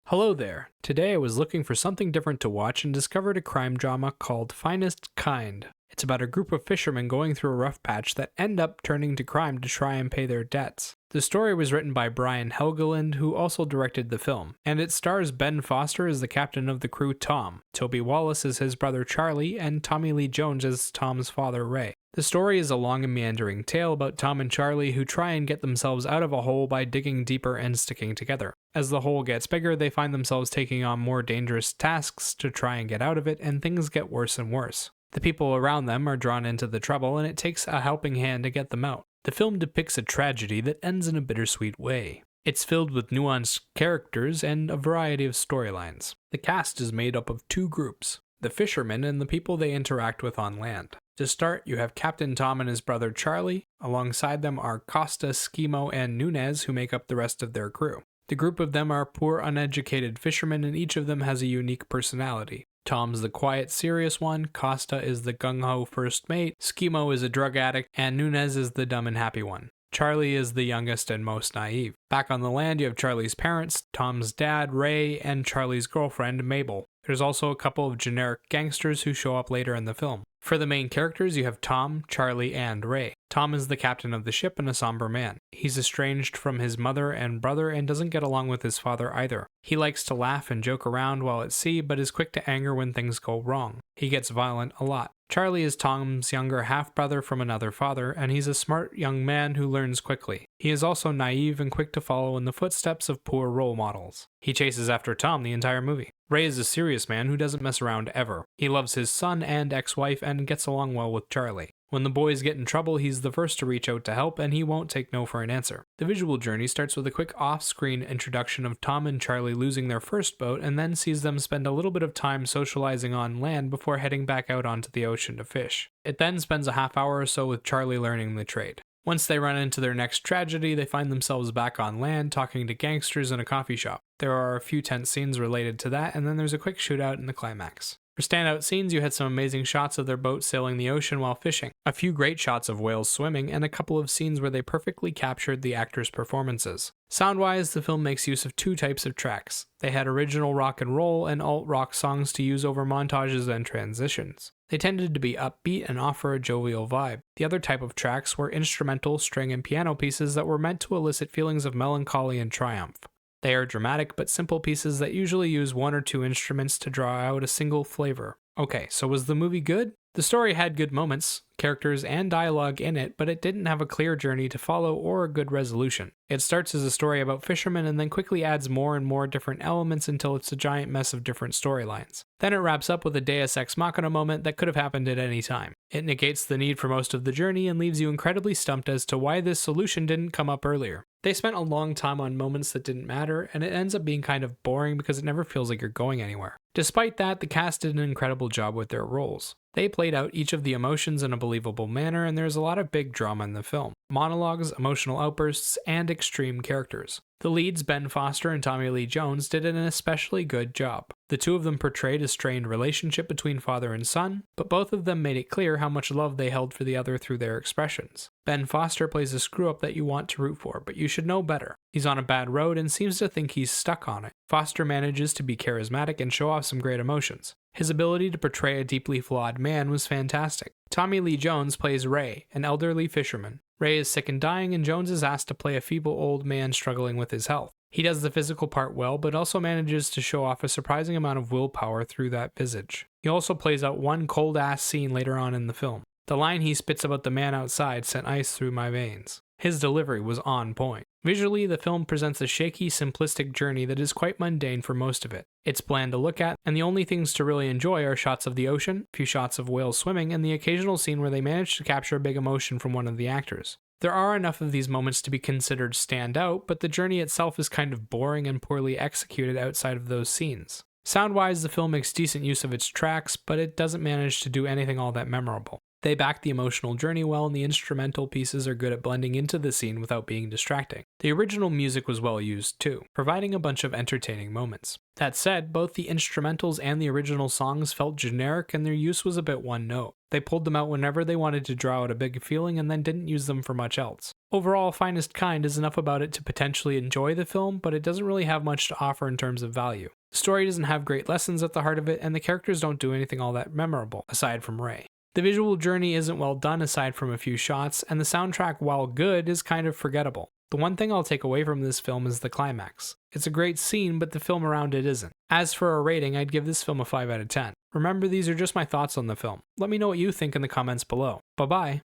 Hello there. Today I was looking for something different to watch and discovered a crime drama called Finestkind. It's about a group of fishermen going through a rough patch that end up turning to crime to try and pay their debts. The story was written by Brian Helgeland, who also directed the film, and it stars Ben Foster as the captain of the crew Tom, Toby Wallace as his brother Charlie, and Tommy Lee Jones as Tom's father Ray. The story is a long and meandering tale about Tom and Charlie who try and get themselves out of a hole by digging deeper and sticking together. As the hole gets bigger, they find themselves taking on more dangerous tasks to try and get out of it, and things get worse and worse. The people around them are drawn into the trouble, and it takes a helping hand to get them out. The film depicts a tragedy that ends in a bittersweet way. It's filled with nuanced characters and a variety of storylines. The cast is made up of two groups: the fishermen and the people they interact with on land. To start, you have Captain Tom and his brother Charlie. Alongside them are Costa, Schemo, and Nunez, who make up the rest of their crew. The group of them are poor, uneducated fishermen, and each of them has a unique personality. Tom's the quiet, serious one, Costa is the gung-ho first mate, Schemo is a drug addict, and Nunez is the dumb and happy one. Charlie is the youngest and most naive. Back on the land, you have Charlie's parents, Tom's dad, Ray, and Charlie's girlfriend, Mabel. There's also a couple of generic gangsters who show up later in the film. For the main characters, you have Tom, Charlie, and Ray. Tom is the captain of the ship and a somber man. He's estranged from his mother and brother and doesn't get along with his father either. He likes to laugh and joke around while at sea, but is quick to anger when things go wrong. He gets violent a lot. Charlie is Tom's younger half-brother from another father, and he's a smart young man who learns quickly. He is also naive and quick to follow in the footsteps of poor role models. He chases after Tom the entire movie. Ray is a serious man who doesn't mess around ever. He loves his son and ex-wife and gets along well with Charlie. When the boys get in trouble, he's the first to reach out to help, and he won't take no for an answer. The visual journey starts with a quick off-screen introduction of Tom and Charlie losing their first boat, and then sees them spend a little bit of time socializing on land before heading back out onto the ocean to fish. It then spends a half hour or so with Charlie learning the trade. Once they run into their next tragedy, they find themselves back on land talking to gangsters in a coffee shop. There are a few tense scenes related to that, and then there's a quick shootout in the climax. For standout scenes, you had some amazing shots of their boat sailing the ocean while fishing, a few great shots of whales swimming, and a couple of scenes where they perfectly captured the actors' performances. Sound-wise, the film makes use of two types of tracks. They had original rock and roll and alt-rock songs to use over montages and transitions. They tended to be upbeat and offer a jovial vibe. The other type of tracks were instrumental, string, and piano pieces that were meant to elicit feelings of melancholy and triumph. They are dramatic but simple pieces that usually use one or two instruments to draw out a single flavor. Okay, so was the movie good? The story had good moments, characters, and dialogue in it, but it didn't have a clear journey to follow or a good resolution. It starts as a story about fishermen and then quickly adds more and more different elements until it's a giant mess of different storylines. Then it wraps up with a Deus Ex Machina moment that could have happened at any time. It negates the need for most of the journey and leaves you incredibly stumped as to why this solution didn't come up earlier. They spent a long time on moments that didn't matter, and it ends up being kind of boring because it never feels like you're going anywhere. Despite that, the cast did an incredible job with their roles. They played out each of the emotions in a believable manner, and there's a lot of big drama in the film. Monologues, emotional outbursts, and extreme characters. The leads, Ben Foster and Tommy Lee Jones, did an especially good job. The two of them portrayed a strained relationship between father and son, but both of them made it clear how much love they held for the other through their expressions. Ben Foster plays a screw-up that you want to root for, but you should know better. He's on a bad road and seems to think he's stuck on it. Foster manages to be charismatic and show off some great emotions. His ability to portray a deeply flawed man was fantastic. Tommy Lee Jones plays Ray, an elderly fisherman. Ray is sick and dying, and Jones is asked to play a feeble old man struggling with his health. He does the physical part well, but also manages to show off a surprising amount of willpower through that visage. He also plays out one cold-ass scene later on in the film. The line he spits about the man outside sent ice through my veins. His delivery was on point. Visually, the film presents a shaky, simplistic journey that is quite mundane for most of it. It's bland to look at, and the only things to really enjoy are shots of the ocean, a few shots of whales swimming, and the occasional scene where they manage to capture a big emotion from one of the actors. There are enough of these moments to be considered standout, but the journey itself is kind of boring and poorly executed outside of those scenes. Sound-wise, the film makes decent use of its tracks, but it doesn't manage to do anything all that memorable. They back the emotional journey well, and the instrumental pieces are good at blending into the scene without being distracting. The original music was well used too, providing a bunch of entertaining moments. That said, both the instrumentals and the original songs felt generic, and their use was a bit one note. They pulled them out whenever they wanted to draw out a big feeling and then didn't use them for much else. Overall, Finestkind is enough about it to potentially enjoy the film, but it doesn't really have much to offer in terms of value. The story doesn't have great lessons at the heart of it, and the characters don't do anything all that memorable, aside from Ray. The visual journey isn't well done aside from a few shots, and the soundtrack, while good, is kind of forgettable. The one thing I'll take away from this film is the climax. It's a great scene, but the film around it isn't. As for a rating, I'd give this film a 5 out of 10. Remember, these are just my thoughts on the film. Let me know what you think in the comments below. Bye bye!